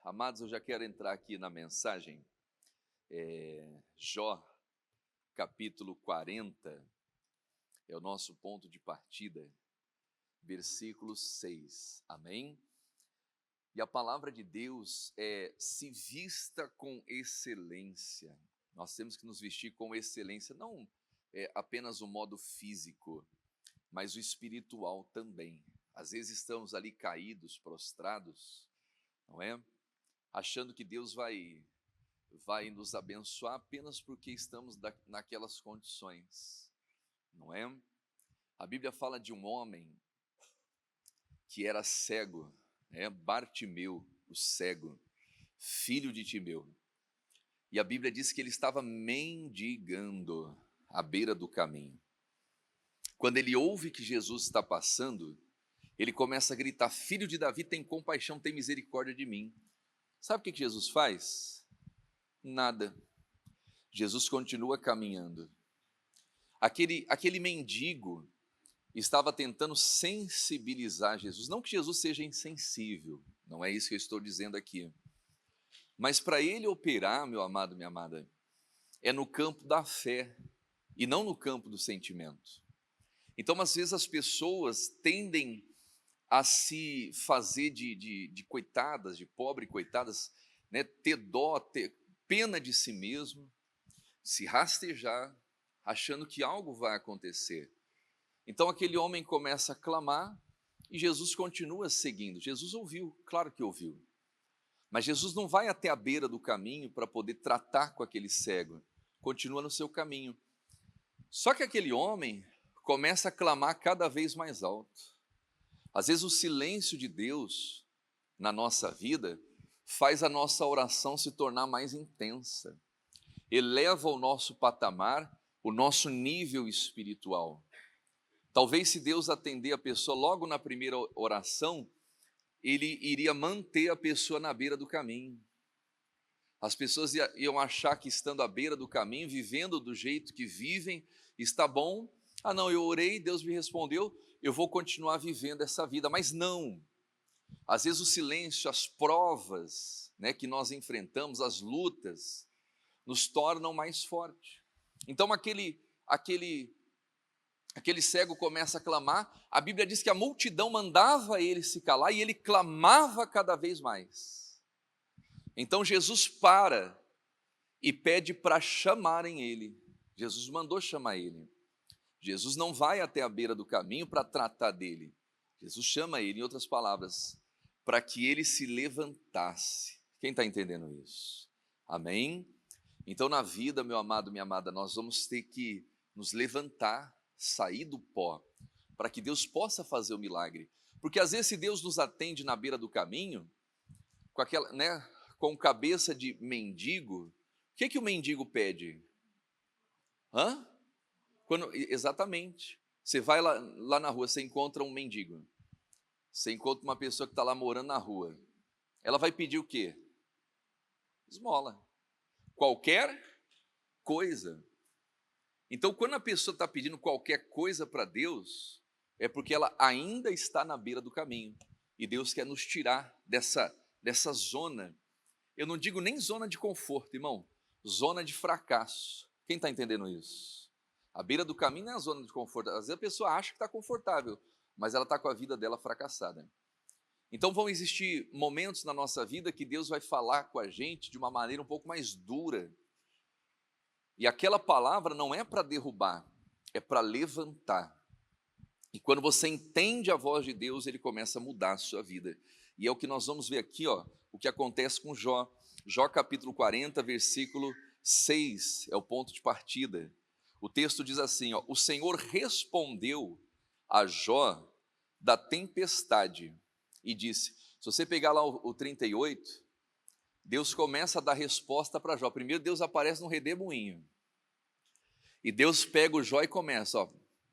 Amados, eu já quero entrar aqui na mensagem. Jó, capítulo 40, é o nosso ponto de partida, versículo 6, amém? E a palavra de Deus é: se vista com excelência. Nós temos que nos vestir com excelência, não apenas o modo físico, mas o espiritual também. Às vezes estamos ali caídos, prostrados, não é? Achando que Deus vai nos abençoar apenas porque estamos naquelas condições, não é? A Bíblia fala de um homem que era cego, Bartimeu, o cego, filho de Timeu. E a Bíblia diz que ele estava mendigando à beira do caminho. Quando ele ouve que Jesus está passando, ele começa a gritar: filho de Davi, tem compaixão, tem misericórdia de mim. Sabe o que Jesus faz? Nada. Jesus continua caminhando. Aquele mendigo estava tentando sensibilizar Jesus. Não que Jesus seja insensível, não é isso que eu estou dizendo aqui. Mas para ele operar, meu amado, minha amada, é no campo da fé e não no campo do sentimento. Então, às vezes, as pessoas tendem a se fazer de coitadas, de pobre coitadas, né? Ter dó, ter pena de si mesmo, se rastejar, achando que algo vai acontecer. Então aquele homem começa a clamar e Jesus continua seguindo. Jesus ouviu, claro que ouviu. Mas Jesus não vai até a beira do caminho para poder tratar com aquele cego. Continua no seu caminho. Só que aquele homem começa a clamar cada vez mais alto. Às vezes o silêncio de Deus na nossa vida faz a nossa oração se tornar mais intensa. Eleva o nosso patamar, o nosso nível espiritual. Talvez, se Deus atender a pessoa logo na primeira oração, ele iria manter a pessoa na beira do caminho. As pessoas iam achar que estando à beira do caminho, vivendo do jeito que vivem, está bom. Ah, não, eu orei, Deus me respondeu, eu vou continuar vivendo essa vida. Mas não. Às vezes o silêncio, as provas, que nós enfrentamos, as lutas, nos tornam mais fortes. Então aquele cego começa a clamar. A Bíblia diz que a multidão mandava ele se calar e ele clamava cada vez mais. Então Jesus para e pede para chamarem ele. Jesus mandou chamar ele. Jesus não vai até a beira do caminho para tratar dele. Jesus chama ele, em outras palavras, para que ele se levantasse. Quem está entendendo isso? Amém? Então, na vida, meu amado, minha amada, nós vamos ter que nos levantar, sair do pó, para que Deus possa fazer o milagre. Porque às vezes, se Deus nos atende na beira do caminho, com cabeça de mendigo, o que o mendigo pede? Exatamente. Você vai lá na rua, você encontra um mendigo. Você encontra uma pessoa que está lá morando na rua. Ela vai pedir o quê? Esmola. Qualquer coisa. Então, quando a pessoa está pedindo qualquer coisa para Deus, é porque ela ainda está na beira do caminho. E Deus quer nos tirar dessa zona. Eu não digo nem zona de conforto, irmão. Zona de fracasso. Quem está entendendo isso? A beira do caminho não é a zona de conforto. Às vezes a pessoa acha que está confortável, mas ela está com a vida dela fracassada. Então vão existir momentos na nossa vida que Deus vai falar com a gente de uma maneira um pouco mais dura. E aquela palavra não é para derrubar, é para levantar. E quando você entende a voz de Deus, ele começa a mudar a sua vida. E é o que nós vamos ver aqui, o que acontece com Jó. Jó capítulo 40, versículo 6, é o ponto de partida. O texto diz assim, o Senhor respondeu a Jó da tempestade e disse, se você pegar lá o 38, Deus começa a dar resposta para Jó. Primeiro Deus aparece no redemoinho. E Deus pega o Jó e começa,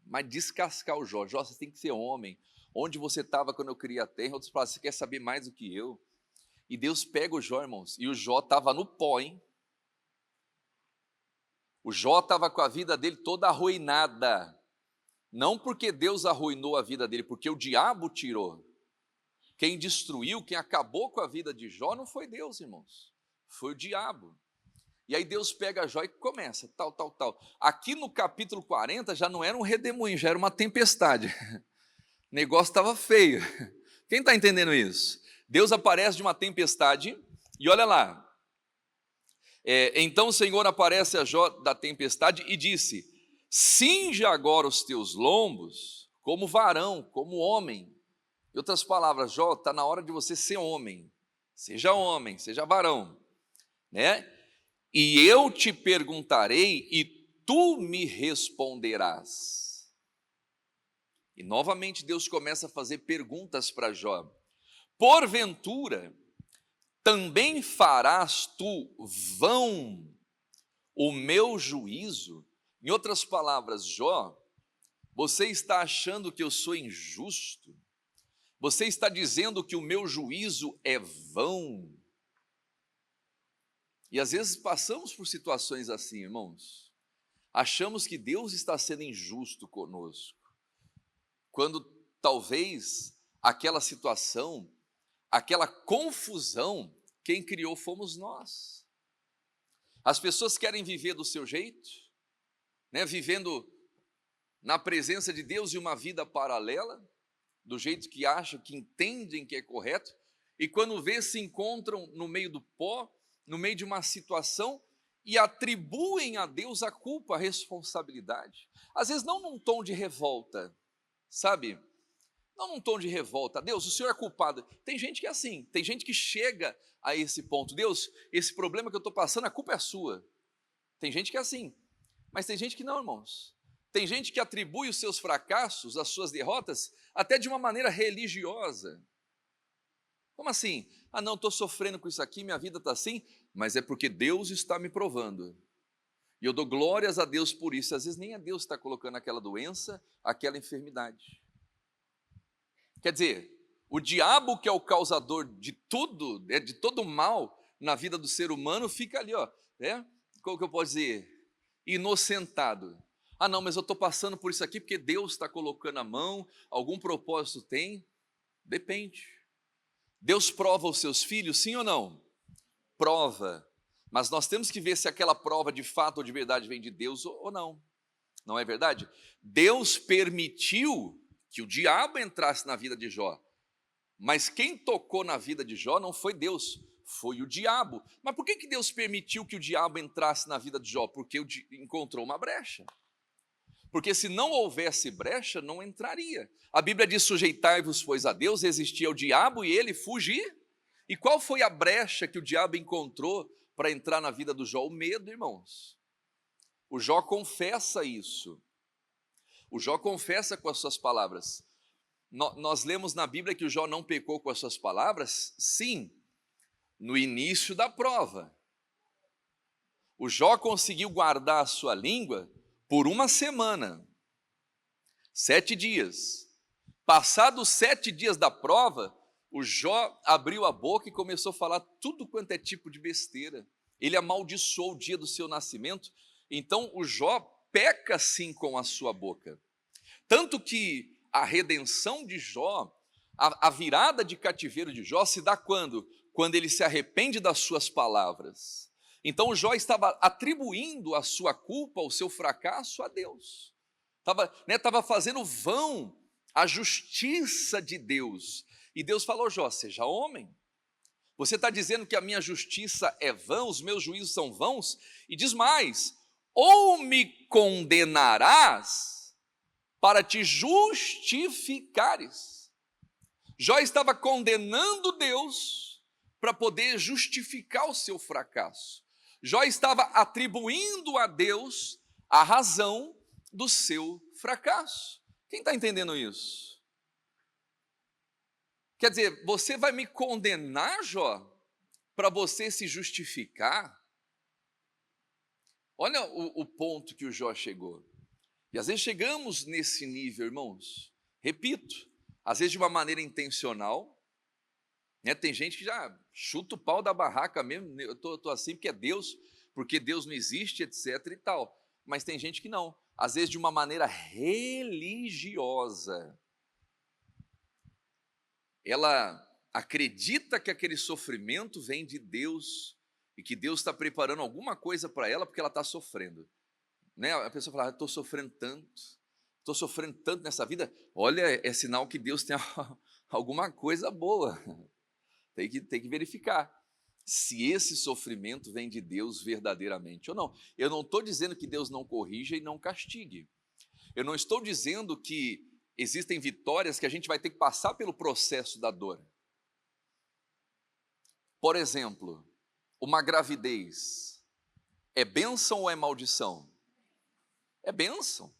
mas descascar o Jó. Jó, você tem que ser homem. Onde você estava quando eu criei a terra? Outros falam, você quer saber mais do que eu? E Deus pega o Jó, irmãos, e o Jó estava no pó, hein? O Jó estava com a vida dele toda arruinada. Não porque Deus arruinou a vida dele, porque o diabo tirou. Quem destruiu, quem acabou com a vida de Jó não foi Deus, irmãos, foi o diabo. E aí Deus pega Jó e começa, tal. Aqui no capítulo 40 já não era um redemoinho, já era uma tempestade. O negócio estava feio. Quem está entendendo isso? Deus aparece de uma tempestade e olha lá. Então o Senhor aparece a Jó da tempestade e disse: cinge agora os teus lombos como varão, como homem. Em outras palavras, Jó, está na hora de você ser homem, seja varão, né? E eu te perguntarei e tu me responderás. E novamente Deus começa a fazer perguntas para Jó. Porventura, também farás tu vão o meu juízo? Em outras palavras, Jó, você está achando que eu sou injusto? Você está dizendo que o meu juízo é vão? E às vezes passamos por situações assim, irmãos. Achamos que Deus está sendo injusto conosco, quando talvez aquela situação, aquela confusão, quem criou fomos nós. As pessoas querem viver do seu jeito, né, vivendo na presença de Deus e uma vida paralela, do jeito que acham, que entendem que é correto, e quando vê, se encontram no meio do pó, no meio de uma situação, e atribuem a Deus a culpa, a responsabilidade. Às vezes não num tom de revolta, sabe? Não num tom de revolta. Deus, o Senhor é culpado. Tem gente que é assim, tem gente que chega a esse ponto. Deus, esse problema que eu estou passando, a culpa é sua. Tem gente que é assim, mas tem gente que não, irmãos. Tem gente que atribui os seus fracassos, as suas derrotas, até de uma maneira religiosa. Como assim? Ah, não, estou sofrendo com isso aqui, minha vida está assim, mas é porque Deus está me provando. E eu dou glórias a Deus por isso. Às vezes nem é Deus que está colocando aquela doença, aquela enfermidade. Quer dizer, o diabo, que é o causador de tudo, de todo mal na vida do ser humano, fica ali, ó, como que eu posso dizer? Inocentado. Ah, não, mas eu estou passando por isso aqui porque Deus está colocando a mão, algum propósito tem? Depende. Deus prova os seus filhos, sim ou não? Prova. Mas nós temos que ver se aquela prova de fato ou de verdade vem de Deus ou não. Não é verdade? Deus permitiu que o diabo entrasse na vida de Jó. Mas quem tocou na vida de Jó não foi Deus, foi o diabo. Mas por que Deus permitiu que o diabo entrasse na vida de Jó? Porque encontrou uma brecha. Porque se não houvesse brecha, não entraria. A Bíblia diz: sujeitai-vos, pois, a Deus, resistir ao diabo e ele fugir. E qual foi a brecha que o diabo encontrou para entrar na vida do Jó? O medo, irmãos. O Jó confessa isso. O Jó confessa com as suas palavras. Nós lemos na Bíblia que o Jó não pecou com as suas palavras? Sim, no início da prova. O Jó conseguiu guardar a sua língua por uma semana, 7 dias. Passados 7 dias da prova, o Jó abriu a boca e começou a falar tudo quanto é tipo de besteira. Ele amaldiçoou o dia do seu nascimento. Então o Jó peca sim com a sua boca. Tanto que a redenção de Jó, a virada de cativeiro de Jó se dá quando? Quando ele se arrepende das suas palavras. Então o Jó estava atribuindo a sua culpa, o seu fracasso a Deus. Estava fazendo vão a justiça de Deus. E Deus falou: Jó, seja homem. Você está dizendo que a minha justiça é vã, os meus juízos são vãos? E diz mais: ou me condenarás para te justificares. Jó estava condenando Deus para poder justificar o seu fracasso. Jó estava atribuindo a Deus a razão do seu fracasso. Quem está entendendo isso? Quer dizer, você vai me condenar, Jó, para você se justificar? Olha o ponto que o Jó chegou. E às vezes chegamos nesse nível, irmãos. Repito, às vezes de uma maneira intencional, né? Tem gente que já chuta o pau da barraca mesmo. Eu tô assim porque Deus não existe, etc. e tal. Mas tem gente que não. Às vezes de uma maneira religiosa. Ela acredita que aquele sofrimento vem de Deus e que Deus está preparando alguma coisa para ela porque ela está sofrendo. Né? A pessoa fala, estou sofrendo tanto nessa vida. Olha, é sinal que Deus tem alguma coisa boa. Tem que verificar se esse sofrimento vem de Deus verdadeiramente ou não. Eu não estou dizendo que Deus não corrija e não castigue. Eu não estou dizendo que existem vitórias que a gente vai ter que passar pelo processo da dor. Por exemplo, uma gravidez é bênção ou é maldição? É bênção.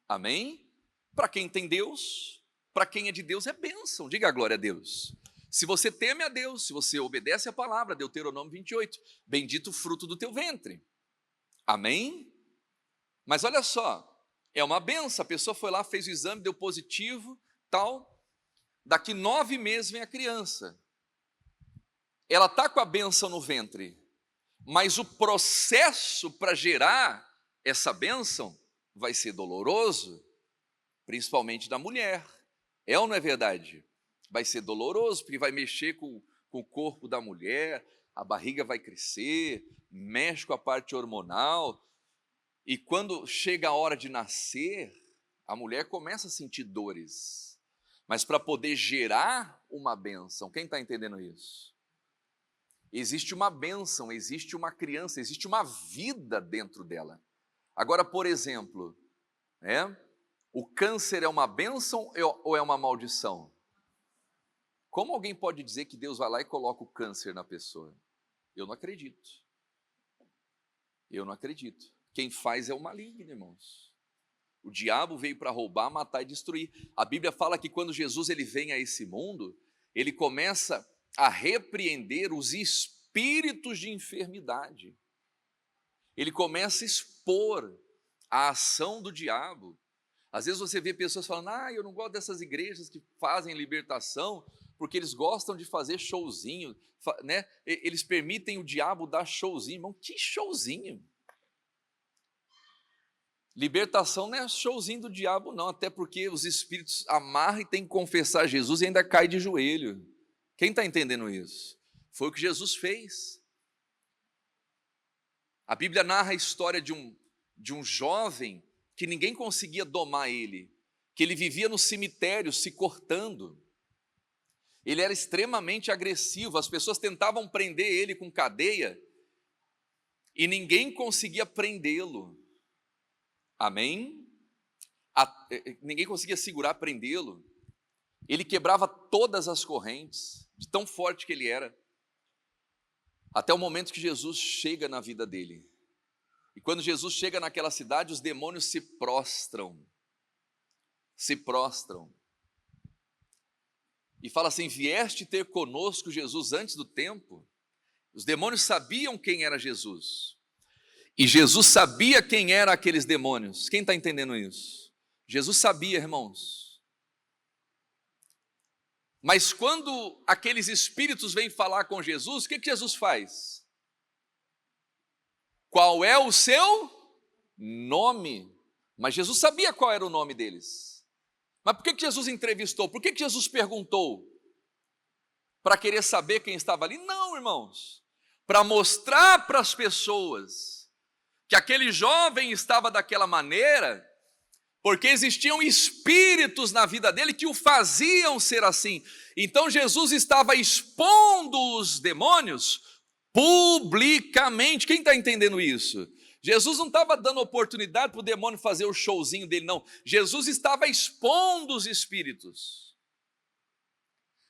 Amém? Para quem tem Deus, para quem é de Deus é bênção. Diga a glória a Deus. Se você teme a Deus, se você obedece a palavra, Deuteronômio 28, bendito o fruto do teu ventre. Amém? Mas olha só, é uma benção, a pessoa foi lá, fez o exame, deu positivo, tal. Daqui 9 meses vem a criança. Ela está com a bênção no ventre, mas o processo para gerar essa bênção vai ser doloroso, principalmente da mulher. É ou não é verdade? Vai ser doloroso, porque vai mexer com o corpo da mulher, a barriga vai crescer, mexe com a parte hormonal, e quando chega a hora de nascer, a mulher começa a sentir dores. Mas para poder gerar uma bênção, quem está entendendo isso? Existe uma bênção, existe uma criança, existe uma vida dentro dela. Agora, por exemplo, o câncer é uma bênção ou é uma maldição? Como alguém pode dizer que Deus vai lá e coloca o câncer na pessoa? Eu não acredito. Eu não acredito. Quem faz é o maligno, irmãos. O diabo veio para roubar, matar e destruir. A Bíblia fala que quando Jesus ele vem a esse mundo, ele começa a repreender os espíritos de enfermidade. Ele começa a expor a ação do diabo. Às vezes você vê pessoas falando, eu não gosto dessas igrejas que fazem libertação, porque eles gostam de fazer showzinho, né? Eles permitem o diabo dar showzinho. Irmão, que showzinho? Libertação não é showzinho do diabo, não, até porque os espíritos amarram e tem que confessar Jesus e ainda cai de joelho. Quem está entendendo isso? Foi o que Jesus fez. A Bíblia narra a história de um jovem que ninguém conseguia domar ele, que ele vivia no cemitério se cortando. Ele era extremamente agressivo, as pessoas tentavam prender ele com cadeia e ninguém conseguia prendê-lo. Amém? Ninguém conseguia segurar, prendê-lo. Ele quebrava todas as correntes, de tão forte que ele era, até o momento que Jesus chega na vida dele. E quando Jesus chega naquela cidade, os demônios se prostram. E fala assim, vieste ter conosco Jesus antes do tempo? Os demônios sabiam quem era Jesus. E Jesus sabia quem eram aqueles demônios. Quem está entendendo isso? Jesus sabia, irmãos. Mas quando aqueles espíritos vêm falar com Jesus, o que Jesus faz? Qual é o seu nome? Mas Jesus sabia qual era o nome deles. Mas por que Jesus entrevistou? Por que Jesus perguntou? Para querer saber quem estava ali? Não, irmãos. Para mostrar para as pessoas que aquele jovem estava daquela maneira, porque existiam espíritos na vida dele que o faziam ser assim. Então Jesus estava expondo os demônios publicamente. Quem está entendendo isso? Jesus não estava dando oportunidade para o demônio fazer o showzinho dele, não. Jesus estava expondo os espíritos.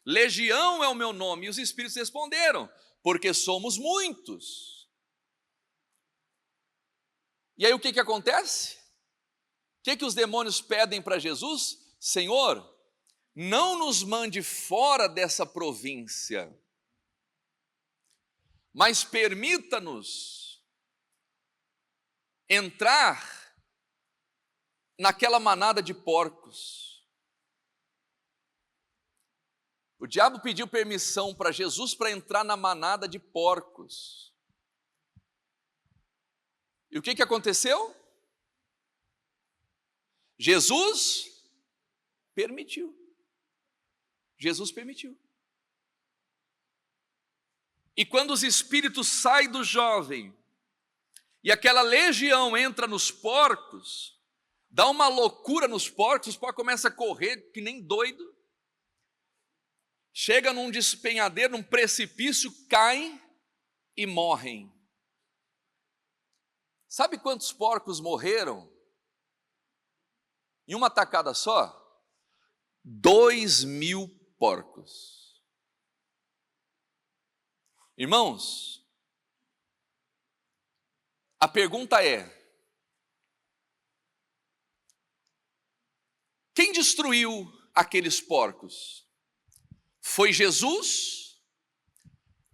Legião é o meu nome. E os espíritos responderam, porque somos muitos. E aí o que acontece? O que os demônios pedem para Jesus? Senhor, não nos mande fora dessa província, mas permita-nos entrar naquela manada de porcos. O diabo pediu permissão para Jesus para entrar na manada de porcos. E o que aconteceu? Jesus permitiu. Jesus permitiu. E quando os espíritos saem do jovem, e aquela legião entra nos porcos, dá uma loucura nos porcos, os porcos começam a correr que nem doido, chega num despenhadeiro, num precipício, caem e morrem. Sabe quantos porcos morreram em uma tacada só? 2.000 porcos. Irmãos, a pergunta é: quem destruiu aqueles porcos? Foi Jesus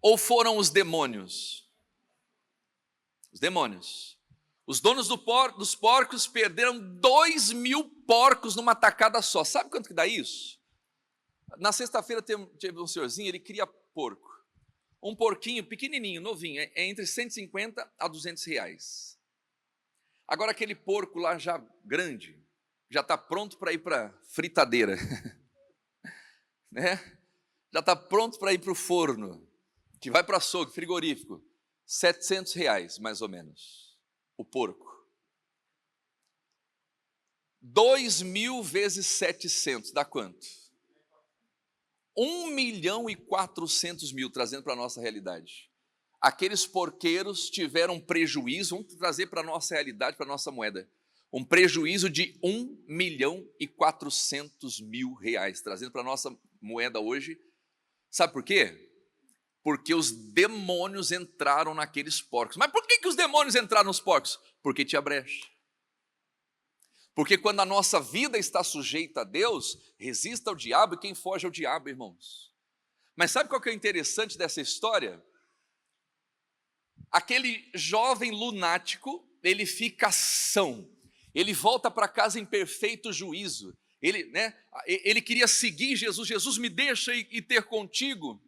ou foram os demônios? Os demônios. Os donos dos porcos perderam 2.000 porcos numa tacada só. Sabe quanto que dá isso? Na sexta-feira teve um senhorzinho, ele cria porco. Um porquinho pequenininho, novinho, é entre 150 a 200 reais. Agora aquele porco lá já grande, já está pronto para ir para fritadeira, né? Já está pronto para ir para o forno, que vai para açougue, frigorífico. 700 reais, mais ou menos, o porco. 2.000 vezes 700, dá quanto? 1.400.000, trazendo para a nossa realidade. Aqueles porqueiros tiveram prejuízo, vamos trazer para a nossa realidade, para a nossa moeda, um prejuízo de 1.400.000 reais, trazendo para a nossa moeda hoje. Sabe por quê? Porque os demônios entraram naqueles porcos. Mas por que os demônios entraram nos porcos? Porque tinha brecha. Porque quando a nossa vida está sujeita a Deus, resista ao diabo, e quem foge ao diabo, irmãos. Mas sabe qual que é o interessante dessa história? Aquele jovem lunático, ele fica são, ele volta para casa em perfeito juízo. Ele queria seguir Jesus, Jesus me deixa ir ter contigo.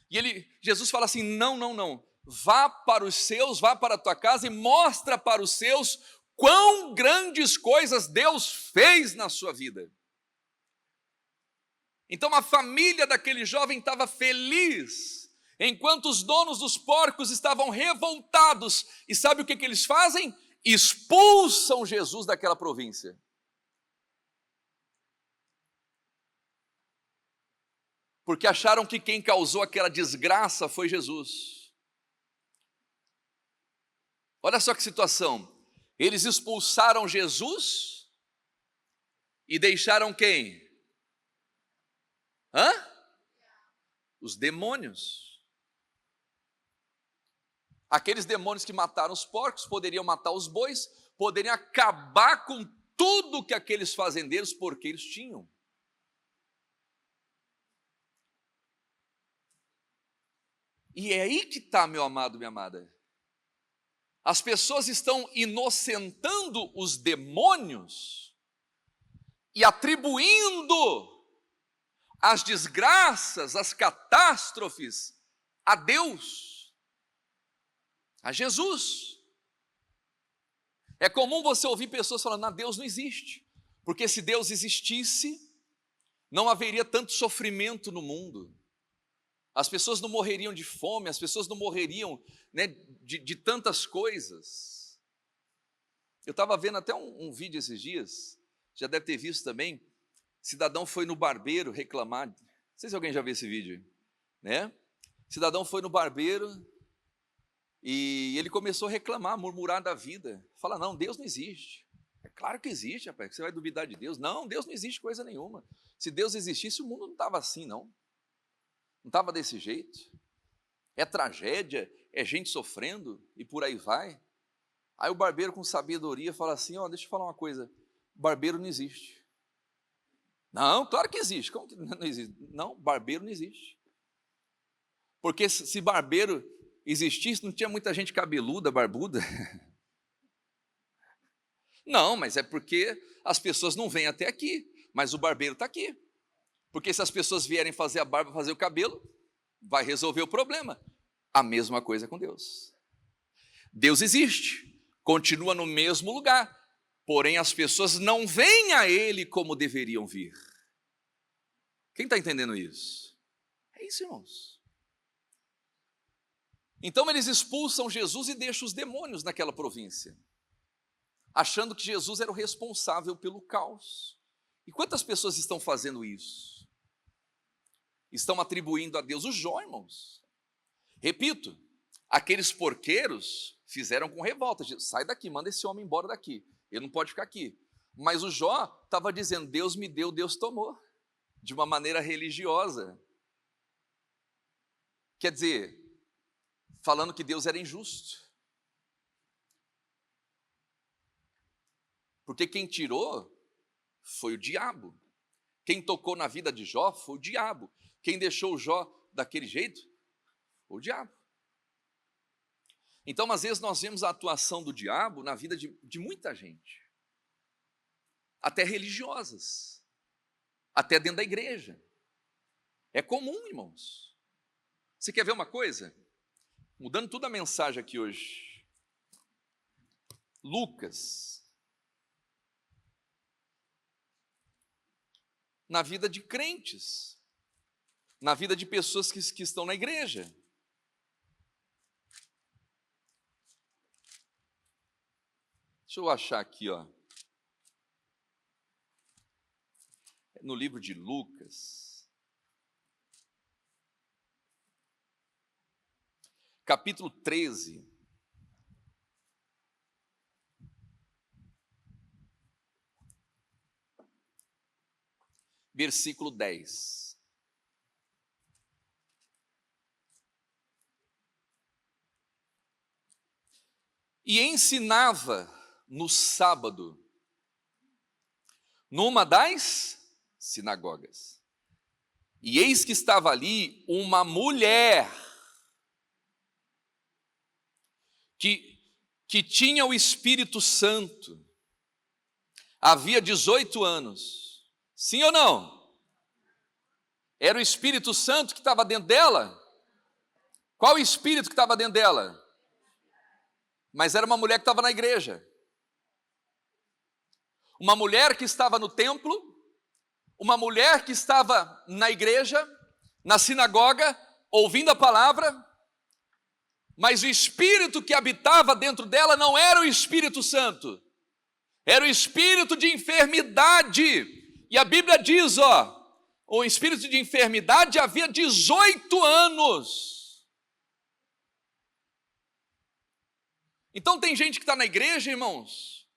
E Jesus fala assim, não, vá para os seus, vá para a tua casa e mostra para os seus quão grandes coisas Deus fez na sua vida. Então a família daquele jovem estava feliz, enquanto os donos dos porcos estavam revoltados. E sabe o que eles fazem? Expulsam Jesus daquela província. Porque acharam que quem causou aquela desgraça foi Jesus. Olha só que situação. Eles expulsaram Jesus e deixaram quem? Os demônios. Aqueles demônios que mataram os porcos poderiam matar os bois, poderiam acabar com tudo que aqueles fazendeiros porqueiros tinham. E é aí que está, meu amado, minha amada. As pessoas estão inocentando os demônios e atribuindo as desgraças, as catástrofes a Deus, a Jesus. É comum você ouvir pessoas falando, não, Deus não existe, porque se Deus existisse, não haveria tanto sofrimento no mundo. As pessoas não morreriam de fome, as pessoas não morreriam, né, de tantas coisas. Eu estava vendo até um vídeo esses dias, já deve ter visto também. Cidadão foi no barbeiro reclamar. Não sei se alguém já viu esse vídeo, né? Cidadão foi no barbeiro e ele começou a reclamar, murmurar da vida. Fala, não, Deus não existe. É claro que existe, rapaz, você vai duvidar de Deus? Não, Deus não existe coisa nenhuma. Se Deus existisse, o mundo não estava assim, não. Não estava desse jeito. É tragédia, é gente sofrendo e por aí vai. Aí o barbeiro com sabedoria fala assim, deixa eu falar uma coisa, barbeiro não existe. Não, claro que existe. Como que não existe? Não, barbeiro não existe. Porque se barbeiro existisse, não tinha muita gente cabeluda, barbuda. Não, mas é porque as pessoas não vêm até aqui, mas o barbeiro está aqui. Porque se as pessoas vierem fazer a barba, fazer o cabelo, vai resolver o problema. A mesma coisa com Deus. Deus existe, continua no mesmo lugar, porém as pessoas não veem a Ele como deveriam vir. Quem está entendendo isso? É isso, irmãos. Então eles expulsam Jesus e deixam os demônios naquela província, achando que Jesus era o responsável pelo caos. E quantas pessoas estão fazendo isso? Estão atribuindo a Deus o Jó, irmãos. Repito, aqueles porqueiros fizeram com revolta. Sai daqui, manda esse homem embora daqui. Ele não pode ficar aqui. Mas o Jó estava dizendo, Deus me deu, Deus tomou. De uma maneira religiosa. Quer dizer, falando que Deus era injusto. Porque quem tirou foi o diabo. Quem tocou na vida de Jó foi o diabo. Quem deixou o Jó daquele jeito foi o diabo. Então, às vezes, nós vemos a atuação do diabo na vida de muita gente. Até religiosas. Até dentro da igreja. É comum, irmãos. Você quer ver uma coisa? Mudando toda a mensagem aqui hoje. Lucas. Na vida de crentes. Na vida de pessoas que estão na igreja. Deixa eu achar aqui, ó. No livro de Lucas, capítulo 13. Versículo 10. E ensinava no sábado, numa das sinagogas. E eis que estava ali uma mulher que tinha o Espírito Santo. Havia 18 anos. Sim ou não? Era o Espírito Santo que estava dentro dela? Qual o Espírito que estava dentro dela? Mas era uma mulher que estava na igreja. Uma mulher que estava no templo, uma mulher que estava na igreja, na sinagoga, ouvindo a palavra, mas o Espírito que habitava dentro dela não era o Espírito Santo, era o espírito de enfermidade. E a Bíblia diz, o espírito de enfermidade havia 18 anos. Então tem gente que está na igreja, irmãos,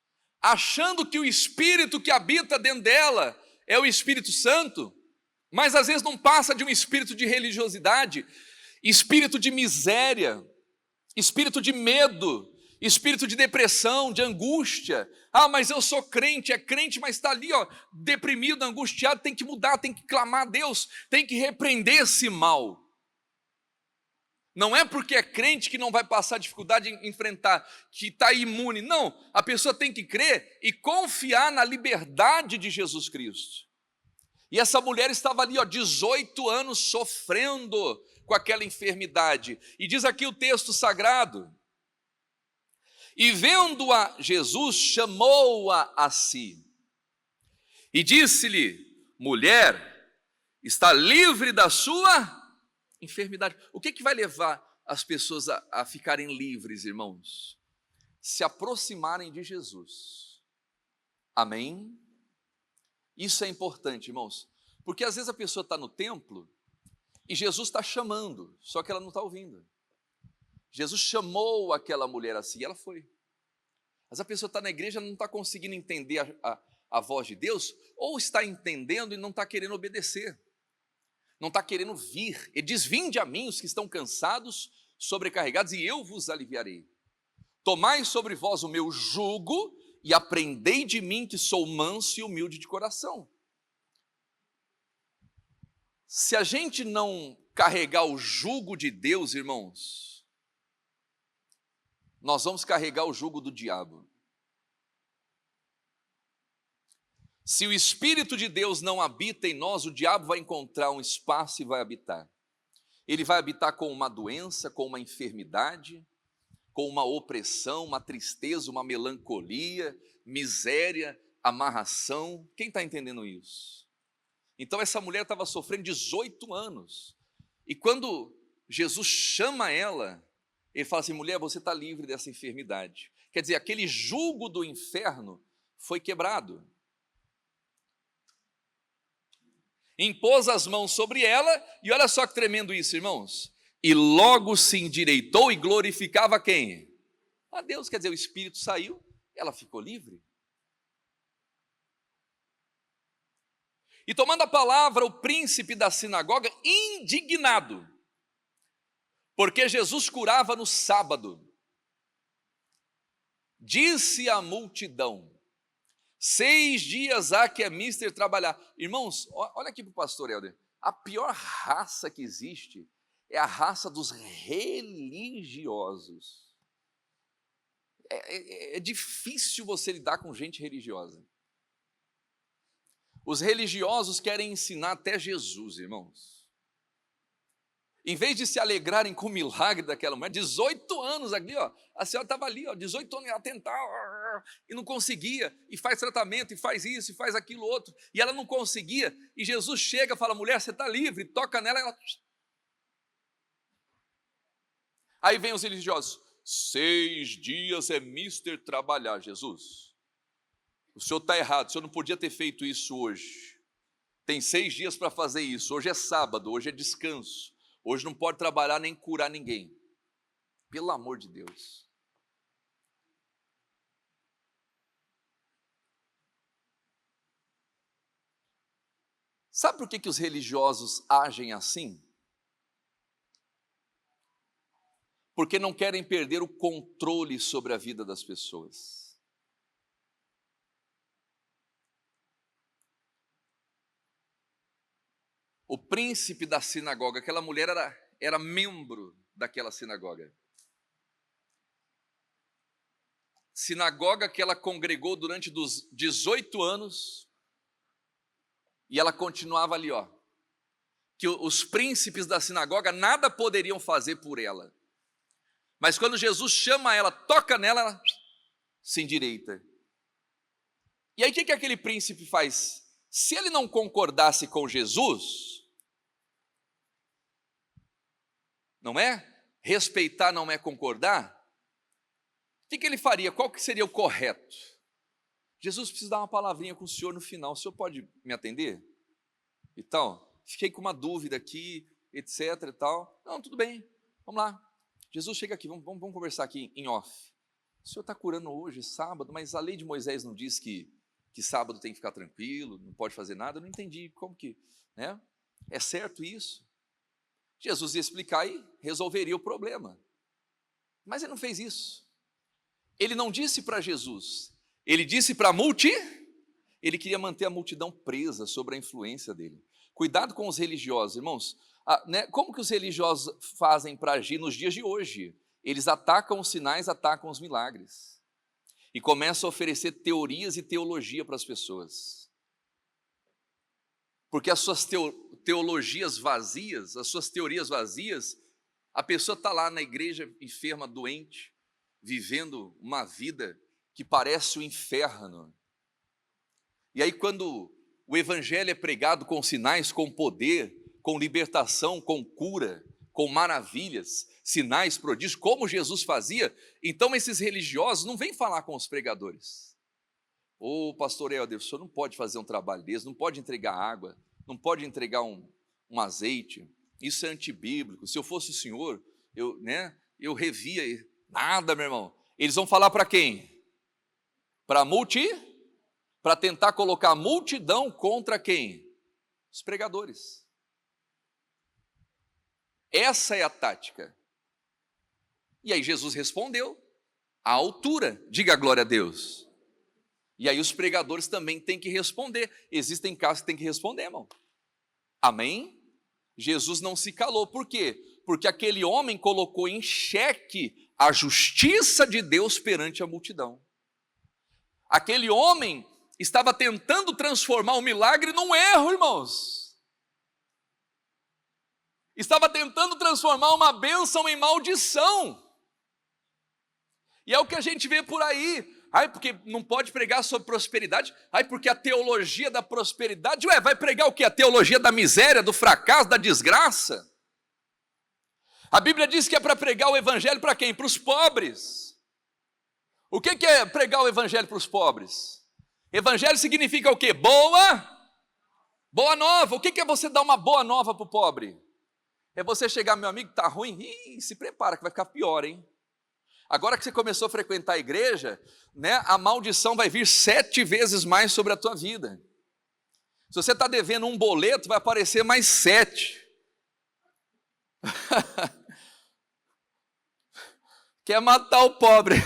achando que o Espírito que habita dentro dela é o Espírito Santo, mas às vezes não passa de um espírito de religiosidade, espírito de miséria, espírito de medo, espírito de depressão, de angústia. Mas eu sou crente, é crente, mas está ali, deprimido, angustiado, tem que mudar, tem que clamar a Deus, tem que repreender esse mal. Não é porque é crente que não vai passar dificuldade em enfrentar, que está imune. Não, a pessoa tem que crer e confiar na liberdade de Jesus Cristo. E essa mulher estava ali, 18 anos sofrendo com aquela enfermidade. E diz aqui o texto sagrado: e vendo-a Jesus, chamou-a a si. E disse-lhe, mulher, está livre da sua enfermidade. O que vai levar as pessoas a ficarem livres, irmãos? Se aproximarem de Jesus. Amém? Isso é importante, irmãos, porque às vezes a pessoa está no templo e Jesus está chamando, só que ela não está ouvindo. Jesus chamou aquela mulher assim e ela foi. Mas a pessoa está na igreja e não está conseguindo entender a voz de Deus, ou está entendendo e não está querendo obedecer. Não está querendo vir. Ele diz, vinde a mim os que estão cansados, sobrecarregados, e eu vos aliviarei. Tomai sobre vós o meu jugo e aprendei de mim, que sou manso e humilde de coração. Se a gente não carregar o jugo de Deus, irmãos, nós vamos carregar o jugo do diabo. Se o Espírito de Deus não habita em nós, o diabo vai encontrar um espaço e vai habitar. Ele vai habitar com uma doença, com uma enfermidade, com uma opressão, uma tristeza, uma melancolia, miséria, amarração. Quem está entendendo isso? Então essa mulher estava sofrendo 18 anos. E quando Jesus chama ela, Ele fala assim: mulher, você está livre dessa enfermidade. Quer dizer, aquele jugo do inferno foi quebrado. Impôs as mãos sobre ela, e olha só que tremendo isso, irmãos. E logo se endireitou e glorificava quem? A Deus. Quer dizer, o espírito saiu, ela ficou livre. E tomando a palavra, o príncipe da sinagoga, indignado, porque Jesus curava no sábado, disse à multidão: 6 dias há que é mister trabalhar. Irmãos, olha aqui para o pastor Helder. A pior raça que existe é a raça dos religiosos. É difícil você lidar com gente religiosa. Os religiosos querem ensinar até Jesus, irmãos. Em vez de se alegrarem com o milagre daquela mulher, 18 anos ali, ó, a senhora estava ali, ó, 18 anos, ela tentava e não conseguia, e faz tratamento, e faz isso, e faz aquilo outro, e ela não conseguia, e Jesus chega e fala: mulher, você está livre, toca nela, ela... Aí vem os religiosos: 6 dias é mister trabalhar. Jesus, o senhor está errado, o senhor não podia ter feito isso hoje. Tem 6 dias para fazer isso, hoje é sábado, hoje é descanso, hoje não pode trabalhar nem curar ninguém. Pelo amor de Deus. Sabe por que os religiosos agem assim? Porque não querem perder o controle sobre a vida das pessoas. O príncipe da sinagoga, aquela mulher era membro daquela sinagoga. Sinagoga que ela congregou durante dos 18 anos, e ela continuava ali, ó. Que os príncipes da sinagoga nada poderiam fazer por ela. Mas quando Jesus chama ela, toca nela, ela se endireita. E aí o que aquele príncipe faz? Se ele não concordasse com Jesus, não é? Respeitar não é concordar. O que ele faria? Qual que seria o correto? Jesus precisa dar uma palavrinha com o senhor no final. O senhor pode me atender? E tal. Fiquei com uma dúvida aqui, etc e tal. Não, tudo bem, vamos lá. Jesus, chega aqui, vamos conversar aqui em off. O senhor está curando hoje, sábado, mas a lei de Moisés não diz que sábado tem que ficar tranquilo, não pode fazer nada. Eu não entendi como que, né? É certo isso? Jesus ia explicar e resolveria o problema. Mas ele não fez isso. Ele não disse para Jesus, ele disse para a ele queria manter a multidão presa sobre a influência dele. Cuidado com os religiosos, irmãos. Né? Como que os religiosos fazem para agir nos dias de hoje? Eles atacam os sinais, atacam os milagres. E começam a oferecer teorias e teologia para as pessoas. Porque as suas teorias vazias, a pessoa está lá na igreja enferma, doente, vivendo uma vida que parece o inferno. E aí quando o evangelho é pregado com sinais, com poder, com libertação, com cura, com maravilhas, sinais, prodígios, como Jesus fazia, então esses religiosos não vêm falar com os pregadores. Ô pastor Helder, o senhor não pode fazer um trabalho desse, não pode entregar água, não pode entregar um azeite, isso é antibíblico. Se eu fosse o senhor, eu revia. Nada, meu irmão. Eles vão falar para quem? Para tentar colocar a multidão contra quem? Os pregadores. Essa é a tática. E aí Jesus respondeu à altura. Diga glória a Deus. E aí os pregadores também têm que responder. Existem casos que têm que responder, irmão. Amém? Jesus não se calou. Por quê? Porque aquele homem colocou em xeque a justiça de Deus perante a multidão. Aquele homem estava tentando transformar o milagre num erro, irmãos. Estava tentando transformar uma bênção em maldição. E é o que a gente vê por aí. Ai, porque não pode pregar sobre prosperidade. Ai, porque a teologia da prosperidade. Vai pregar o quê? A teologia da miséria, do fracasso, da desgraça? A Bíblia diz que é para pregar o evangelho para quem? Para os pobres. O que é pregar o evangelho para os pobres? Evangelho significa o quê? Boa nova. O que é você dar uma boa nova para o pobre? É você chegar, meu amigo, está ruim? Ih, se prepara que vai ficar pior, hein? Agora que você começou a frequentar a igreja, né, a maldição vai vir 7 vezes mais sobre a tua vida. Se você está devendo um boleto, vai aparecer mais 7. Quer matar o pobre.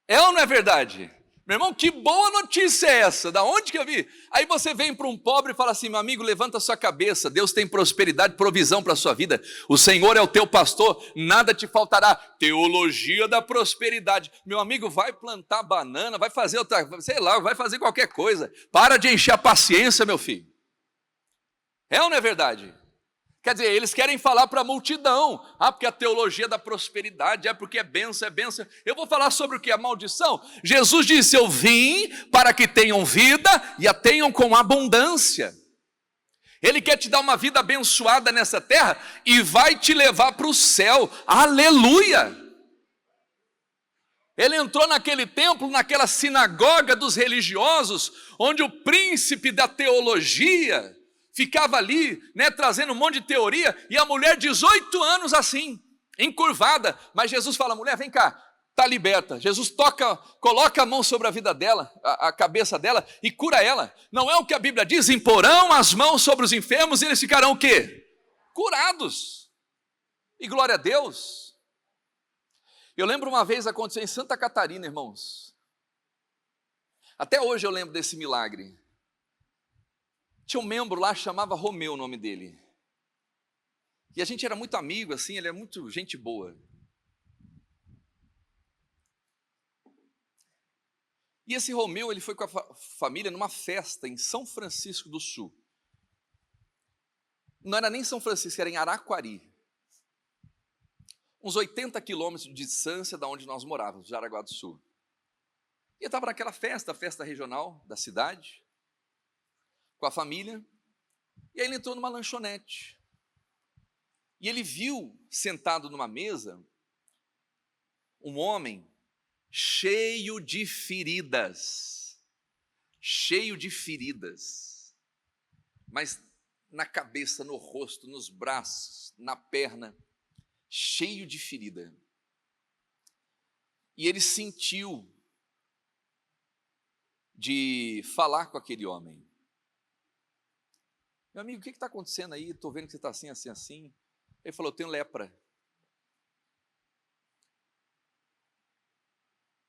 É ou não é verdade? Meu irmão, que boa notícia é essa? Da onde que eu vi? Aí você vem para um pobre e fala assim, meu amigo, levanta a sua cabeça, Deus tem prosperidade, provisão para a sua vida, o Senhor é o teu pastor, nada te faltará. Teologia da prosperidade. Meu amigo, vai plantar banana, vai fazer outra, sei lá, vai fazer qualquer coisa. Para de encher a paciência, meu filho. É ou não é verdade? Quer dizer, eles querem falar para a multidão. Porque a teologia da prosperidade, porque é bênção, é bênção. Eu vou falar sobre o que é maldição. Jesus disse, eu vim para que tenham vida e a tenham com abundância. Ele quer te dar uma vida abençoada nessa terra e vai te levar para o céu. Aleluia! Ele entrou naquele templo, naquela sinagoga dos religiosos, onde o príncipe da teologia ficava ali, né, trazendo um monte de teoria, e a mulher, 18 anos assim, encurvada, mas Jesus fala, mulher, vem cá, está liberta. Jesus coloca a mão sobre a vida dela, a cabeça dela, e cura ela. Não é o que a Bíblia diz, imporão as mãos sobre os enfermos, e eles ficarão o quê? Curados. E glória a Deus. Eu lembro uma vez, aconteceu em Santa Catarina, irmãos. Até hoje eu lembro desse milagre. Tinha um membro lá, chamava Romeu o nome dele. E a gente era muito amigo, assim, ele é muito gente boa. E esse Romeu, ele foi com a família numa festa em São Francisco do Sul. Não era nem São Francisco, era em Araquari. Uns 80 quilômetros de distância da onde nós morávamos, Jaraguá do Sul. E eu estava naquela festa, a festa regional da cidade, com a família, e aí ele entrou numa lanchonete. E ele viu, sentado numa mesa, um homem cheio de feridas, mas na cabeça, no rosto, nos braços, na perna, cheio de ferida. E ele sentiu de falar com aquele homem. Meu amigo, o que está acontecendo aí? Estou vendo que você está assim, assim, assim. Ele falou, eu tenho lepra.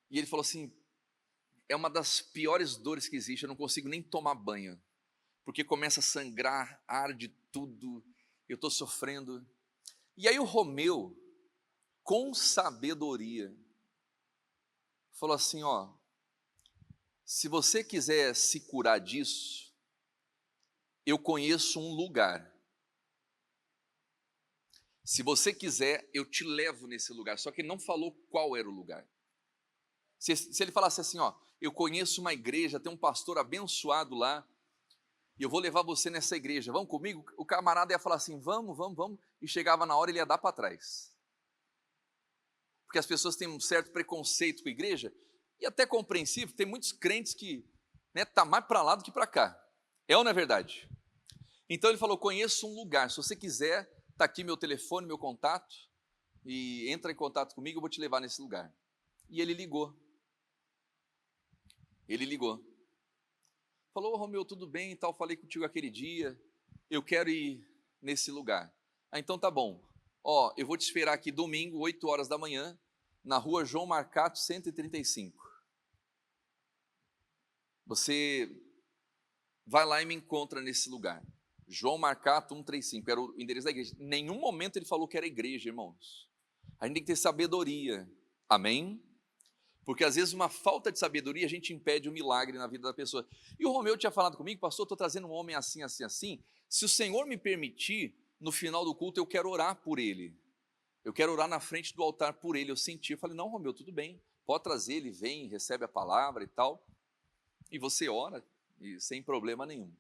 E ele falou assim, é uma das piores dores que existe, eu não consigo nem tomar banho, porque começa a sangrar, arde tudo, eu estou sofrendo. E aí o Romeu, com sabedoria, falou assim, ó, se você quiser se curar disso, eu conheço um lugar. Se você quiser, eu te levo nesse lugar. Só que ele não falou qual era o lugar. Se ele falasse assim, ó, eu conheço uma igreja, tem um pastor abençoado lá, e eu vou levar você nessa igreja, vamos comigo? O camarada ia falar assim, vamos, e chegava na hora, ele ia dar para trás. Porque as pessoas têm um certo preconceito com a igreja, e até compreensível, tem muitos crentes que, né, tá mais para lá do que para cá. É ou não é verdade? Então ele falou, conheço um lugar, se você quiser, está aqui meu telefone, meu contato, e entra em contato comigo, eu vou te levar nesse lugar. E ele ligou. Falou, Romeu, tudo bem e tal, falei contigo aquele dia, eu quero ir nesse lugar. Então tá bom, ó, eu vou te esperar aqui domingo, 8 horas da manhã, na rua João Marcato, 135. Você vai lá e me encontra nesse lugar. João Marcato 135, era o endereço da igreja. Em nenhum momento ele falou que era igreja, irmãos. A gente tem que ter sabedoria, amém? Porque às vezes uma falta de sabedoria a gente impede o milagre na vida da pessoa. E o Romeu tinha falado comigo, pastor, estou trazendo um homem assim, assim, assim. Se o Senhor me permitir, no final do culto eu quero orar por ele. Eu quero orar na frente do altar por ele. Eu senti, eu falei, não, Romeu, tudo bem. Pode trazer, ele vem, recebe a palavra e tal. E você ora, e sem problema nenhum.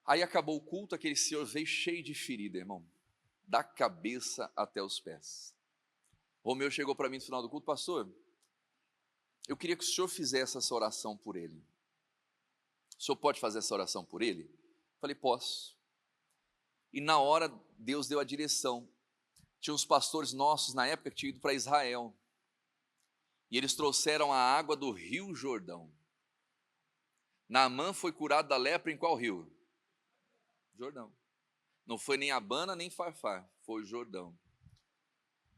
Aí acabou o culto, aquele senhor veio cheio de ferida, irmão. da cabeça até os pés. Romeu chegou para mim no final do culto: pastor, eu queria que o senhor fizesse essa oração por ele. O senhor pode fazer essa oração por ele? Eu falei: posso. E na hora Deus deu a direção. Tinha uns pastores nossos na época que tinham ido para Israel. E eles trouxeram a água do Rio Jordão. Naamã foi curado da lepra em qual rio? Jordão. Não foi nem Abana nem Farfar, foi o Jordão.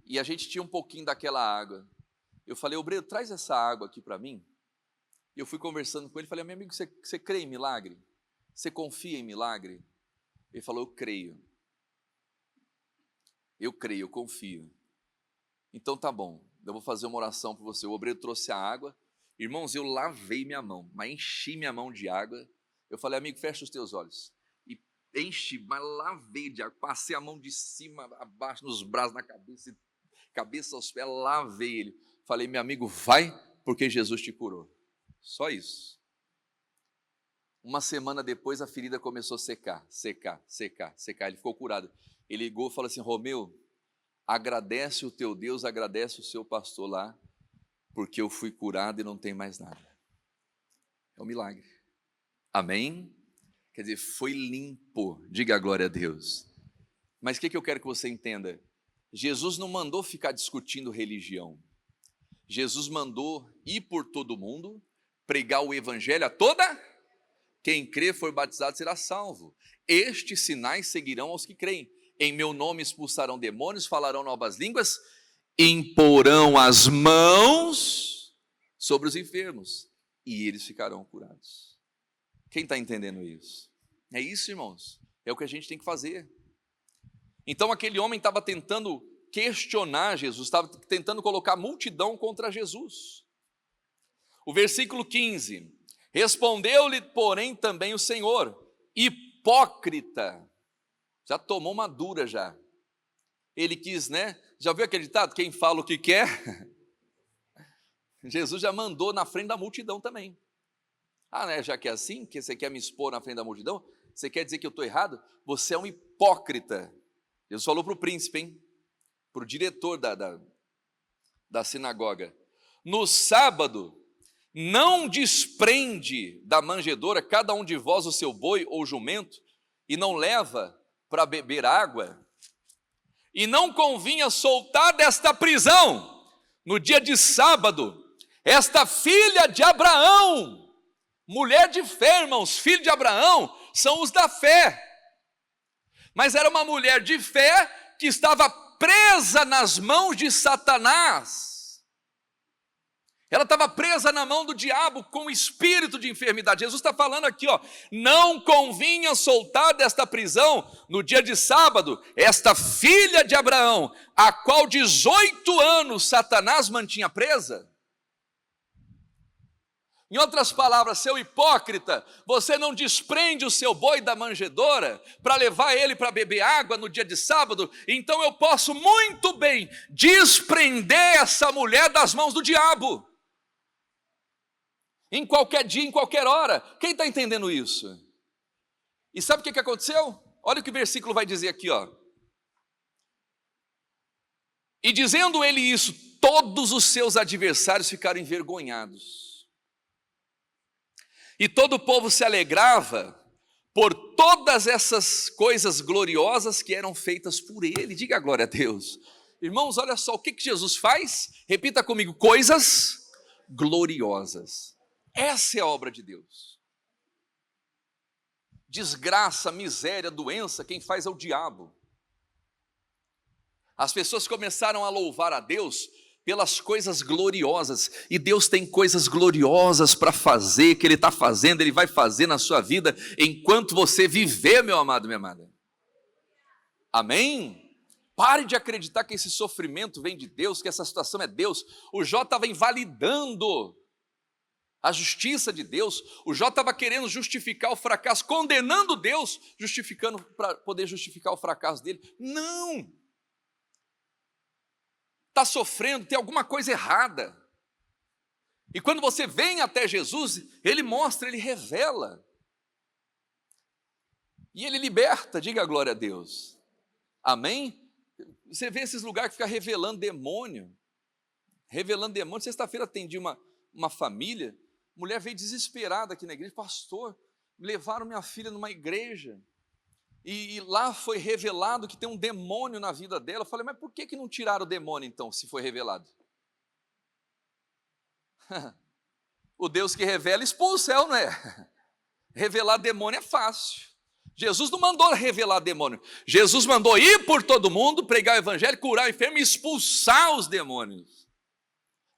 E a gente tinha um pouquinho daquela água. Eu falei: obreiro, traz essa água aqui para mim. E eu fui conversando com ele, falei: meu amigo, você crê em milagre? Você confia em milagre? Ele falou: eu creio. Eu creio, eu confio. Então tá bom, eu vou fazer uma oração por você. O obreiro trouxe a água. Irmãos, eu lavei minha mão, mas enchi minha mão de água. Eu falei: amigo, fecha os teus olhos. E enchi, mas lavei de água. Passei a mão de cima a baixo, nos braços, na cabeça, cabeça aos pés, lavei ele. Falei: meu amigo, vai, porque Jesus te curou. Só isso. Uma semana depois, a ferida começou a secar. Ele ficou curado. Ele ligou e falou assim: Romeu, agradece o teu Deus, agradece o seu pastor lá, porque eu fui curado e não tem mais nada. É um milagre. Amém? Quer dizer, foi limpo. Diga a glória a Deus. Mas o que eu quero que você entenda? Jesus não mandou ficar discutindo religião. Jesus mandou ir por todo mundo, pregar o evangelho a toda. Quem crê, for batizado, será salvo. Estes sinais seguirão aos que creem. Em meu nome expulsarão demônios, falarão novas línguas, imporão as mãos sobre os enfermos e eles ficarão curados. Quem está entendendo isso? É isso, irmãos. É o que a gente tem que fazer. Então aquele homem estava tentando questionar Jesus, estava tentando colocar a multidão contra Jesus. O versículo 15: respondeu-lhe, porém, também o Senhor: hipócrita. Já tomou uma dura já. Ele quis, né? Já viu aquele ditado? Quem fala o que quer? Jesus já mandou na frente da multidão também. Ah, né? Já que é assim, que você quer me expor na frente da multidão, você quer dizer que eu estou errado? Você é um hipócrita. Jesus falou para o príncipe, hein? Para o diretor da sinagoga: no sábado, não desprende da manjedoura cada um de vós o seu boi ou jumento, e não leva para beber água? E não convinha soltar desta prisão, no dia de sábado, esta filha de Abraão, mulher de fé, irmãos. Filho de Abraão são os da fé. Mas era uma mulher de fé que estava presa nas mãos de Satanás. Ela estava presa na mão do diabo com espírito de enfermidade. Jesus está falando aqui, ó: não convinha soltar desta prisão no dia de sábado esta filha de Abraão, a qual 18 anos Satanás mantinha presa. Em outras palavras, seu hipócrita, você não desprende o seu boi da manjedoura para levar ele para beber água no dia de sábado? Então eu posso muito bem desprender essa mulher das mãos do diabo. Em qualquer dia, em qualquer hora. Quem está entendendo isso? E sabe o que aconteceu? Olha o que o versículo vai dizer aqui, ó. E dizendo ele isso, todos os seus adversários ficaram envergonhados. E todo o povo se alegrava por todas essas coisas gloriosas que eram feitas por ele. Diga a glória a Deus. Irmãos, olha só o que Jesus faz. Repita comigo: coisas gloriosas. Essa é a obra de Deus. Desgraça, miséria, doença, quem faz é o diabo. As pessoas começaram a louvar a Deus pelas coisas gloriosas, e Deus tem coisas gloriosas para fazer, que Ele está fazendo, Ele vai fazer na sua vida, enquanto você viver, meu amado, minha amada. Amém? Pare de acreditar que esse sofrimento vem de Deus, que essa situação é Deus. O Jó estava invalidando a justiça de Deus. O Jó estava querendo justificar o fracasso, condenando Deus, justificando para poder justificar o fracasso dele. Não! Está sofrendo, tem alguma coisa errada. E quando você vem até Jesus, Ele mostra, Ele revela. E Ele liberta, diga a glória a Deus. Amém? Você vê esses lugares que ficam revelando demônio. Revelando demônio. Sexta-feira atendi uma família, mulher veio desesperada aqui na igreja, pastor, levaram minha filha numa igreja, e lá foi revelado que tem um demônio na vida dela. Eu falei, mas por que não tiraram o demônio então, se foi revelado? O Deus que revela expulsa, não é? Revelar demônio é fácil. Jesus não mandou revelar demônio, Jesus mandou ir por todo mundo, pregar o evangelho, curar o enfermo e expulsar os demônios.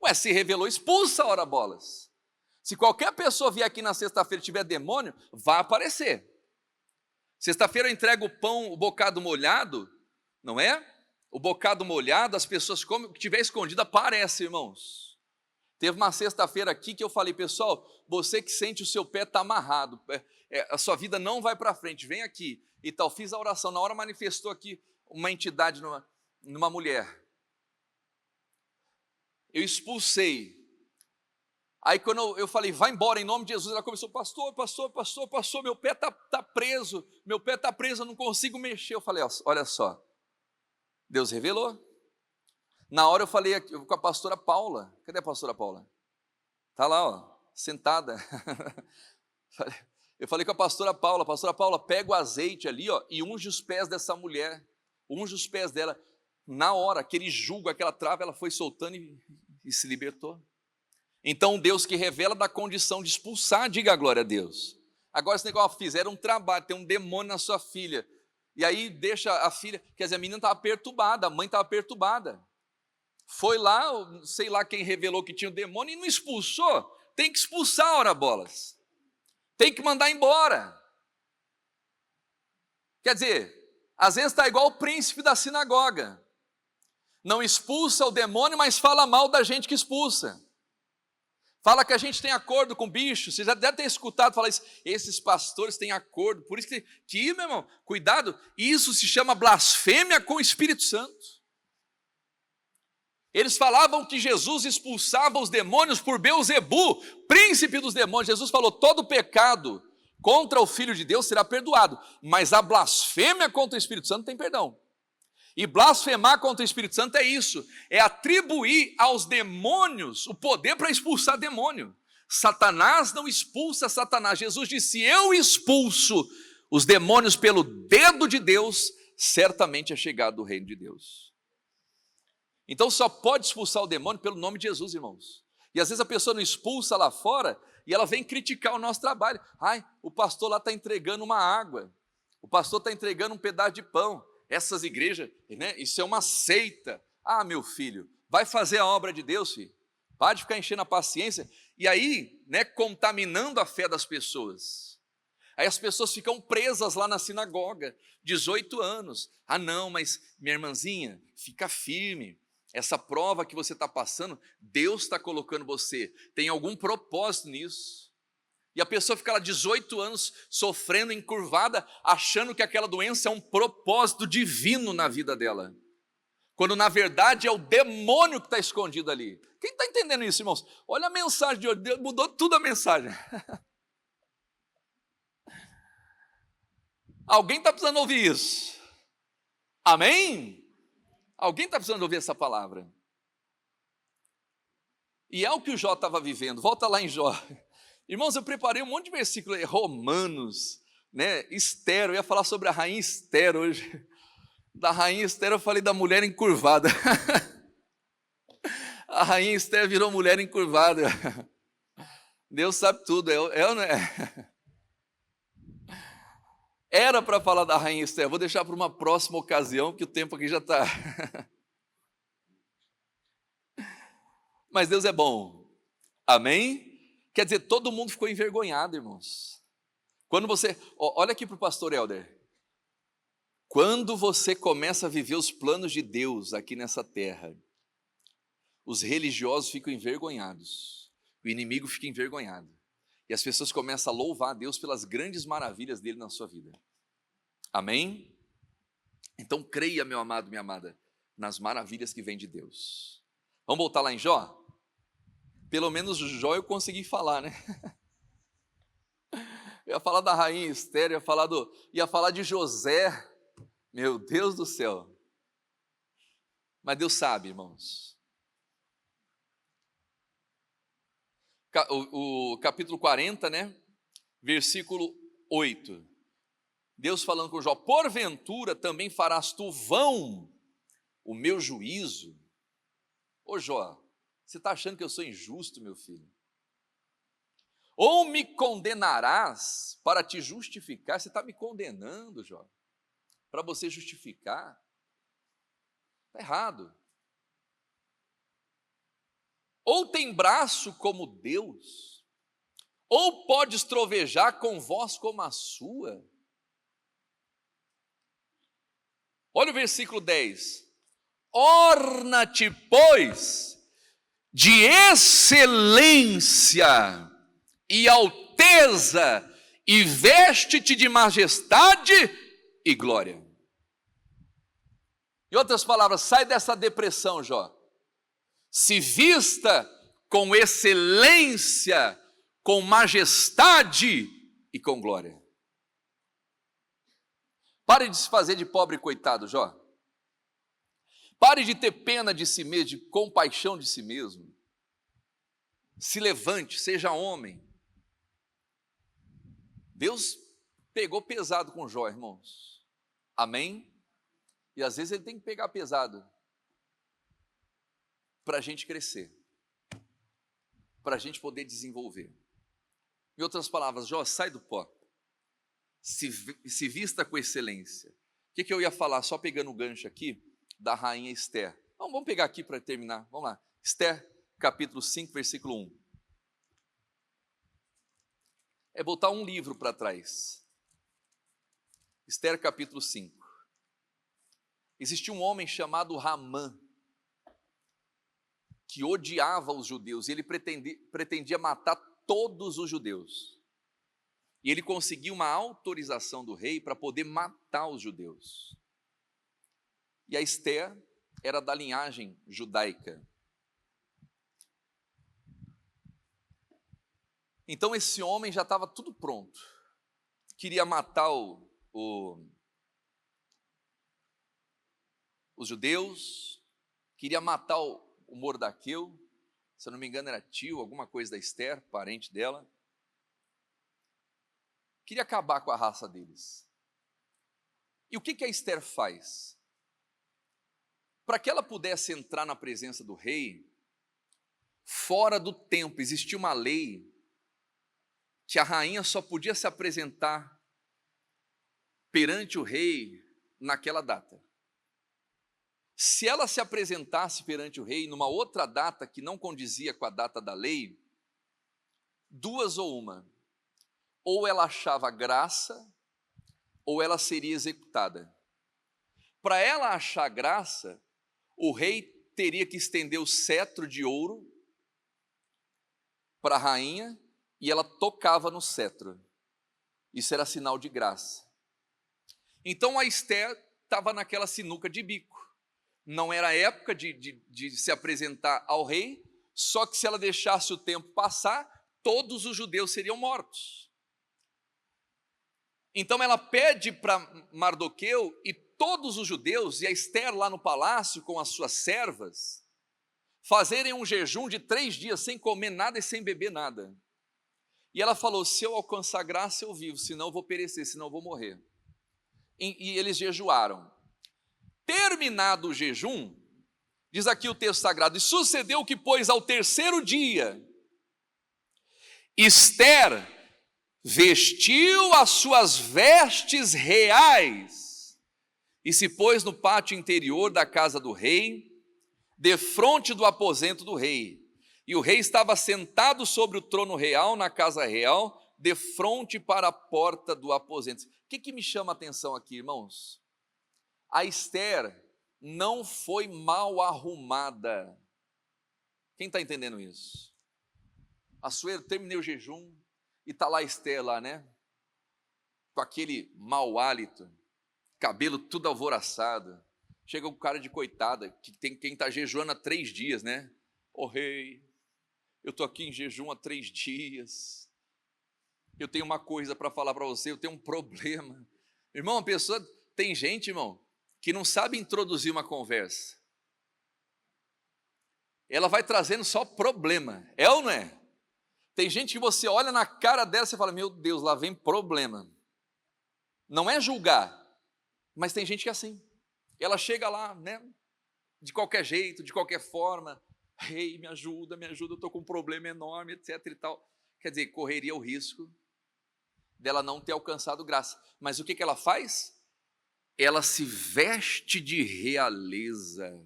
Ué, se revelou, expulsa, ora bolas. Se qualquer pessoa vier aqui na sexta-feira e tiver demônio, vai aparecer. Sexta-feira eu entrego o pão, o bocado molhado, não é? O bocado molhado, as pessoas comem, o que tiver escondido aparece, irmãos. Teve uma sexta-feira aqui que eu falei, pessoal, você que sente o seu pé está amarrado, a sua vida não vai para frente, vem aqui. E tal, fiz a oração, na hora manifestou aqui uma entidade numa mulher. Eu expulsei. Aí quando eu falei, vai embora em nome de Jesus, ela começou, pastor, meu pé está preso, eu não consigo mexer. Eu falei, olha só, Deus revelou. Na hora eu falei com a pastora Paula, cadê a pastora Paula? Está lá, ó, sentada. Eu falei com a pastora Paula, pega o azeite ali, ó, e unge os pés dessa mulher, unge os pés dela. Na hora, aquele jugo, aquela trava, ela foi soltando e se libertou. Então, Deus que revela da condição de expulsar, diga a glória a Deus. Agora, esse negócio, fizeram um trabalho, tem um demônio na sua filha, e aí deixa a filha, quer dizer, a menina estava perturbada, a mãe estava perturbada. Foi lá, sei lá quem revelou que tinha um demônio e não expulsou. Tem que expulsar, ora bolas. Tem que mandar embora. Quer dizer, às vezes está igual o príncipe da sinagoga. Não expulsa o demônio, mas fala mal da gente que expulsa. Fala que a gente tem acordo com bicho. Você já deve ter escutado falar isso. Esses pastores têm acordo. Por isso que meu irmão, cuidado, isso se chama blasfêmia com o Espírito Santo. Eles falavam que Jesus expulsava os demônios por Beelzebu, príncipe dos demônios. Jesus falou, todo pecado contra o Filho de Deus será perdoado, mas a blasfêmia contra o Espírito Santo tem perdão. E blasfemar contra o Espírito Santo é isso, é atribuir aos demônios o poder para expulsar demônio. Satanás não expulsa Satanás. Jesus disse, eu expulso os demônios pelo dedo de Deus, certamente é chegado o reino de Deus. Então só pode expulsar o demônio pelo nome de Jesus, irmãos. E às vezes a pessoa não expulsa lá fora e ela vem criticar o nosso trabalho. Ai, o pastor lá está entregando uma água, o pastor está entregando um pedaço de pão. Essas igrejas, né, isso é uma seita. Ah, meu filho, vai fazer a obra de Deus, filho. Para de ficar enchendo a paciência. E aí, né, contaminando a fé das pessoas. Aí as pessoas ficam presas lá na sinagoga, 18 anos. Ah não, mas minha irmãzinha, fica firme. Essa prova que você está passando, Deus está colocando você, tem algum propósito nisso. E a pessoa fica lá 18 anos sofrendo, encurvada, achando que aquela doença é um propósito divino na vida dela. Quando na verdade é o demônio que está escondido ali. Quem está entendendo isso, irmãos? Olha a mensagem de hoje, Deus mudou tudo a mensagem. Alguém está precisando ouvir isso? Amém? Alguém está precisando ouvir essa palavra? E é o que o Jó estava vivendo. Volta lá em Jó. Irmãos, eu preparei um monte de versículos aí, Romanos, né? Esther, eu ia falar sobre a rainha Esther hoje. Da rainha Esther eu falei da mulher encurvada. A rainha Esther virou mulher encurvada. Deus sabe tudo, é ou não é? Era para falar da rainha Esther, vou deixar para uma próxima ocasião, porque o tempo aqui já está. Mas Deus é bom, amém? Quer dizer, todo mundo ficou envergonhado, irmãos. Quando você, olha aqui para o pastor Helder, quando você começa a viver os planos de Deus aqui nessa terra, os religiosos ficam envergonhados, o inimigo fica envergonhado. E as pessoas começam a louvar a Deus pelas grandes maravilhas dele na sua vida. Amém? Então creia, meu amado, minha amada, nas maravilhas que vêm de Deus. Vamos voltar lá em Jó? Pelo menos Jó eu consegui falar, né? Eu ia falar da rainha Esther, ia falar de José, Meu Deus do céu. Mas Deus sabe, irmãos. O capítulo 40, né? Versículo 8. Deus falando com Jó: porventura também farás tu vão o meu juízo? Ô Jó, você está achando que eu sou injusto, meu filho? Ou me condenarás para te justificar? Você está me condenando, Jó, para você justificar? Está errado. Ou tem braço como Deus, ou podes trovejar com voz como a sua. Olha o versículo 10. Orna-te, pois, de excelência e alteza, e veste-te de majestade e glória. Em outras palavras, sai dessa depressão, Jó. Se vista com excelência, com majestade e com glória. Pare de se fazer de pobre e coitado, Jó. Pare de ter pena de si mesmo, de compaixão de si mesmo. Se levante, seja homem. Deus pegou pesado com Jó, irmãos. Amém? E às vezes ele tem que pegar pesado para a gente crescer, para a gente poder desenvolver. Em outras palavras, Jó, sai do pó. Se vista com excelência. O que eu ia falar, só pegando o gancho aqui, da rainha Esther. Vamos pegar aqui para terminar, vamos lá. Esther, capítulo 5, versículo 1. É botar um livro para trás. Esther, capítulo 5. Existia um homem chamado Ramã, que odiava os judeus, e ele pretendia matar todos os judeus. E ele conseguiu uma autorização do rei para poder matar os judeus. E a Esther era da linhagem judaica. Então esse homem já estava tudo pronto. Queria matar os judeus, queria matar o Mordaqueu, se eu não me engano era tio, alguma coisa da Esther, parente dela. Queria acabar com a raça deles. E o que a Esther faz? Para que ela pudesse entrar na presença do rei, fora do templo, existia uma lei que a rainha só podia se apresentar perante o rei naquela data. Se ela se apresentasse perante o rei numa outra data que não condizia com a data da lei, duas ou uma, ou ela achava graça, ou ela seria executada. Para ela achar graça, o rei teria que estender o cetro de ouro para a rainha, e ela tocava no cetro. Isso era sinal de graça. Então a Esther estava naquela sinuca de bico. Não era época de se apresentar ao rei, só que se ela deixasse o tempo passar, todos os judeus seriam mortos. Então ela pede para Mardoqueu e todos os judeus, e a Esther lá no palácio com as suas servas, fazerem um jejum de 3 dias sem comer nada e sem beber nada. E ela falou: se eu alcançar graça eu vivo, senão eu vou perecer, senão eu vou morrer. E eles jejuaram. Terminado o jejum, diz aqui o texto sagrado: e sucedeu que, pois, ao 3º dia, Esther vestiu as suas vestes reais e se pôs no pátio interior da casa do rei, defronte do aposento do rei. E o rei estava sentado sobre o trono real na casa real, defronte para a porta do aposento. O que me chama a atenção aqui, irmãos? A Esther não foi mal arrumada. Quem está entendendo isso? Açoeiro, terminei o jejum e está lá a Esther lá, né? Com aquele mau hálito, cabelo tudo alvoroçado. Chega um cara de coitada, que tem quem está jejuando há 3 dias, né? Ô rei, eu estou aqui em jejum há 3 dias. Eu tenho uma coisa para falar para você, eu tenho um problema. Irmão, a pessoa Tem gente, irmão, que não sabe introduzir uma conversa. Ela vai trazendo só problema. É ou não é? Tem gente que você olha na cara dela e você fala, meu Deus, lá vem problema. Não é julgar, mas tem gente que é assim. Ela chega lá, né? De qualquer jeito, de qualquer forma. Rei, me ajuda, eu estou com um problema enorme, etc e tal. Quer dizer, correria o risco dela não ter alcançado graça. Mas o que ela faz? Ela se veste de realeza.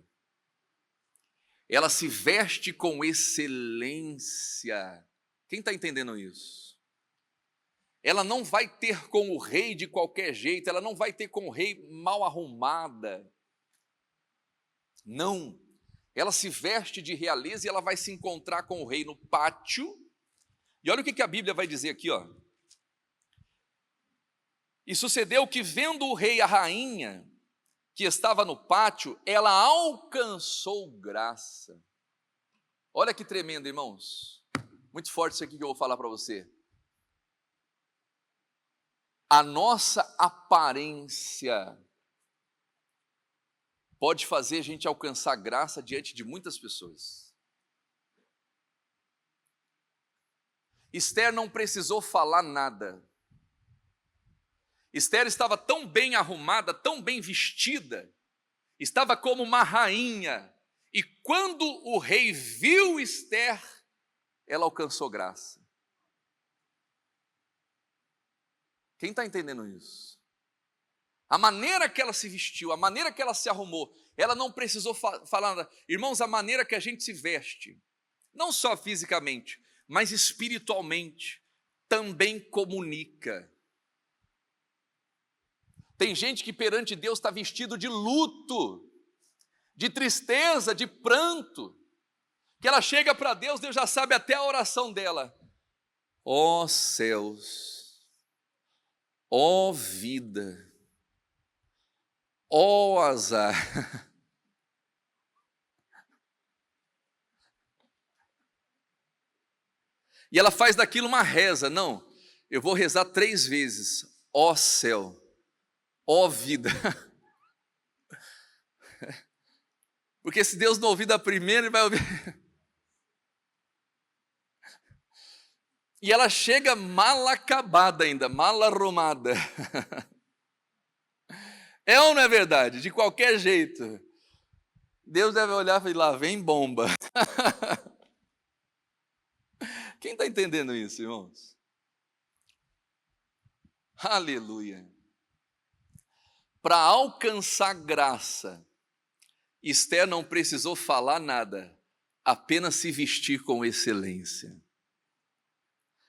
Ela se veste com excelência. Quem está entendendo isso? Ela não vai ter com o rei de qualquer jeito, ela não vai ter com o rei mal arrumada. Não. Ela se veste de realeza e ela vai se encontrar com o rei no pátio. E olha o que a Bíblia vai dizer aqui, ó. E sucedeu que, vendo o rei a rainha, que estava no pátio, ela alcançou graça. Olha que tremendo, irmãos. Muito forte isso aqui que eu vou falar para você. A nossa aparência pode fazer a gente alcançar graça diante de muitas pessoas. Esther não precisou falar nada. Esther estava tão bem arrumada, tão bem vestida, estava como uma rainha. E quando o rei viu Esther, ela alcançou graça. Quem está entendendo isso? A maneira que ela se vestiu, a maneira que ela se arrumou, ela não precisou falar nada. Irmãos, a maneira que a gente se veste, não só fisicamente, mas espiritualmente, também comunica. Tem gente que perante Deus está vestido de luto, de tristeza, de pranto, que ela chega para Deus, Deus já sabe até a oração dela. Ó céus, ó vida, ó azar. E ela faz daquilo uma reza. Não, eu vou rezar 3 vezes. Ó céu, ó vida. Porque se Deus não ouvir da primeira, Ele vai ouvir. E ela chega mal acabada ainda, mal arrumada. É ou não é verdade? De qualquer jeito. Deus deve olhar e falar, lá vem bomba. Quem está entendendo isso, irmãos? Aleluia. Para alcançar graça, Esther não precisou falar nada, apenas se vestir com excelência.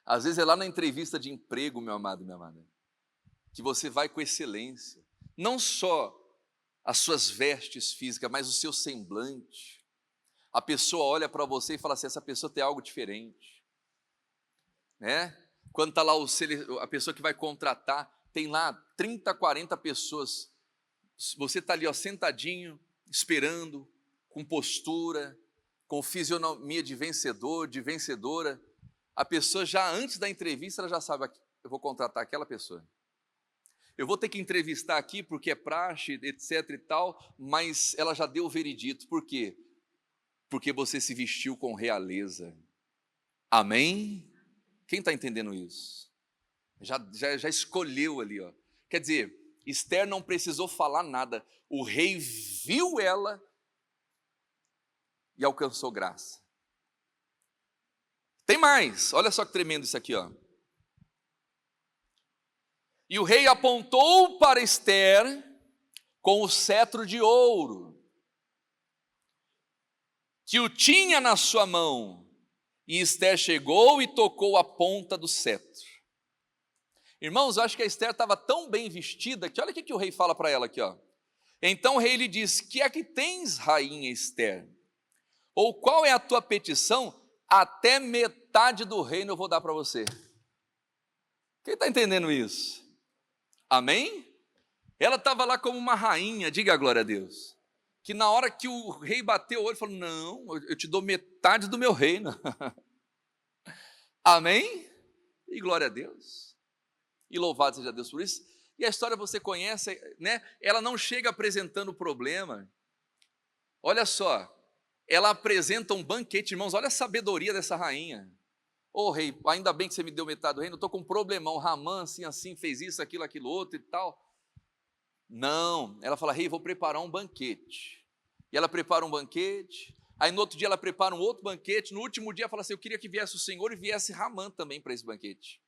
Às vezes é lá na entrevista de emprego, meu amado e minha amada, que você vai com excelência. Não só as suas vestes físicas, mas o seu semblante. A pessoa olha para você e fala assim, essa pessoa tem algo diferente. Né? Quando está lá a pessoa que vai contratar, tem lá 30, 40 pessoas. Você está ali ó, sentadinho, esperando, com postura, com fisionomia de vencedor, de vencedora. A pessoa já antes da entrevista, ela já sabe, eu vou contratar aquela pessoa. Eu vou ter que entrevistar aqui porque é praxe, etc e tal, mas ela já deu o veredito. Por quê? Porque você se vestiu com realeza. Amém? Quem está entendendo isso? Já escolheu ali, ó. Quer dizer, Esther não precisou falar nada. O rei viu ela e alcançou graça. Tem mais, olha só que tremendo isso aqui, ó. E o rei apontou para Esther com o cetro de ouro, que o tinha na sua mão, e Esther chegou e tocou a ponta do cetro. Irmãos, eu acho que a Esther estava tão bem vestida, que olha o que o rei fala para ela aqui, ó. Então o rei lhe diz, que é que tens, rainha Esther? Ou qual é a tua petição? Até metade do reino eu vou dar para você. Quem está entendendo isso? Amém? Ela estava lá como uma rainha, diga a glória a Deus. Que na hora que o rei bateu o olho, falou, não, eu te dou metade do meu reino. Amém? E glória a Deus. E louvado seja Deus por isso. E a história você conhece, né? Ela não chega apresentando o problema. Olha só, ela apresenta um banquete, irmãos, olha a sabedoria dessa rainha. Ô rei, ainda bem que você me deu metade do reino, eu estou com um problemão, Ramã assim, fez isso, aquilo outro e tal. Não, ela fala, rei, vou preparar um banquete. E ela prepara um banquete, aí no outro dia ela prepara um outro banquete, no último dia ela fala assim, eu queria que viesse o Senhor e viesse Ramã também para esse banquete.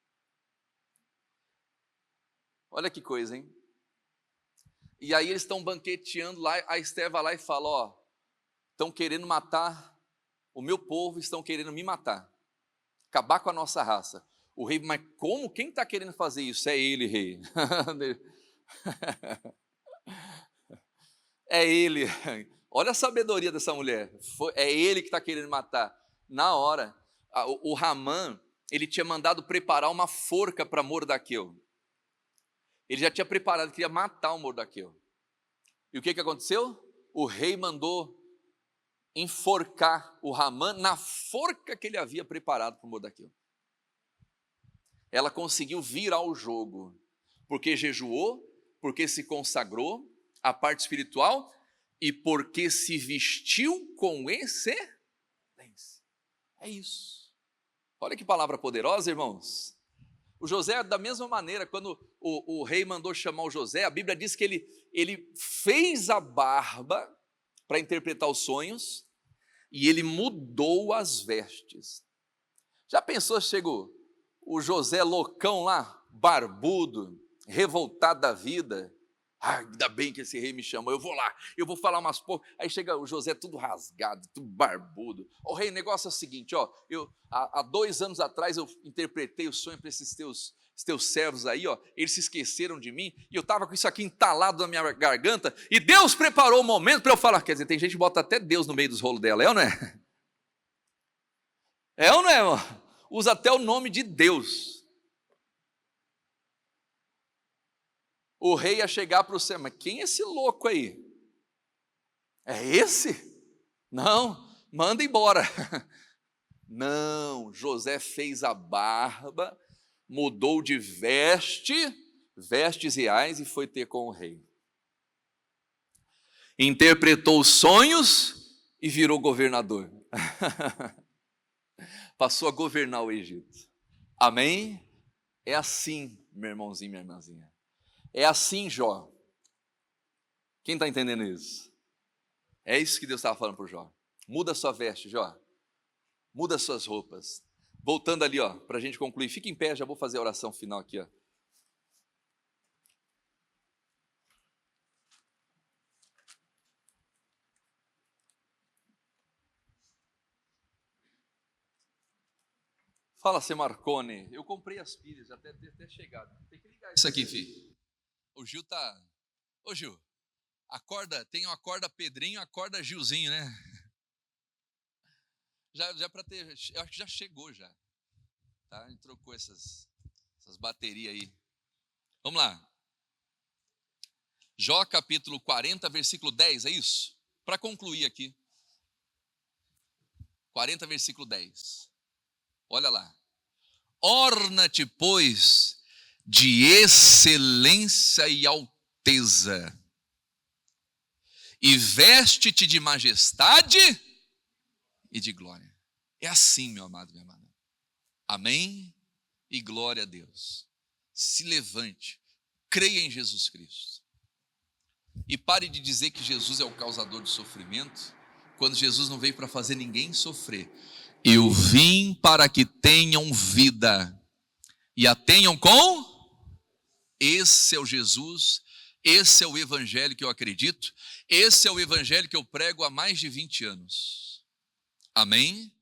Olha que coisa, hein? E aí eles estão banqueteando lá, a Esther vai lá e fala, ó, estão querendo matar o meu povo, estão querendo me matar, acabar com a nossa raça. O rei, mas como? Quem está querendo fazer isso? É ele, rei. É ele. Olha a sabedoria dessa mulher. É ele que está querendo matar. Na hora, o Ramã, ele tinha mandado preparar uma forca para Mordequeu. Ele já tinha preparado, queria matar o Mordequeu. E o que aconteceu? O rei mandou enforcar o Ramã na forca que ele havia preparado para o Mordequeu. Ela conseguiu virar o jogo, porque jejuou, porque se consagrou à parte espiritual e porque se vestiu com excelência. É isso. Olha que palavra poderosa, irmãos. O José, da mesma maneira, quando o rei mandou chamar o José, a Bíblia diz que ele fez a barba para interpretar os sonhos e ele mudou as vestes. Já pensou, chegou o José loucão lá, barbudo, revoltado da vida. Ainda bem que esse rei me chamou, eu vou lá, eu vou falar umas poucas. Aí chega o José tudo rasgado, tudo barbudo. Ô rei, o negócio é o seguinte, ó, há 2 anos atrás eu interpretei o sonho para esses teus servos aí, ó, eles se esqueceram de mim, e eu estava com isso aqui entalado na minha garganta, e Deus preparou o momento para eu falar. Quer dizer, tem gente que bota até Deus no meio dos rolos dela, é ou não é? É ou não é, irmão? Usa até o nome de Deus. O rei ia chegar para o céu, mas quem é esse louco aí? É esse? Não, manda embora. Não, José fez a barba, mudou de vestes reais e foi ter com o rei. Interpretou os sonhos e virou governador. Passou a governar o Egito. Amém? É assim, meu irmãozinho, minha irmãzinha. É assim, Jó. Quem está entendendo isso? É isso que Deus estava falando para o Jó. Muda a sua veste, Jó. Muda as suas roupas. Voltando ali, ó, para a gente concluir. Fica em pé, já vou fazer a oração final aqui, ó. Fala, seu Marcone. Eu comprei as pilhas, até chegado. Tem que ligar isso aqui, filho. O Gil tá... Ô, Gil, acorda, tem uma acorda Pedrinho, acorda Gilzinho, né? Já para ter... Eu acho que já chegou já. Tá? A gente trocou essas baterias aí. Vamos lá. Jó capítulo 40, versículo 10, é isso? Para concluir aqui. 40, versículo 10. Olha lá. Orna-te, pois, de excelência e alteza, e veste-te de majestade e de glória. É assim, meu amado, minha amada. Amém? E glória a Deus. Se levante, creia em Jesus Cristo. E pare de dizer que Jesus é o causador de sofrimento, quando Jesus não veio para fazer ninguém sofrer. Eu vim para que tenham vida, e a tenham com... Esse é o Jesus, esse é o evangelho que eu acredito, esse é o evangelho que eu prego há mais de 20 anos. Amém?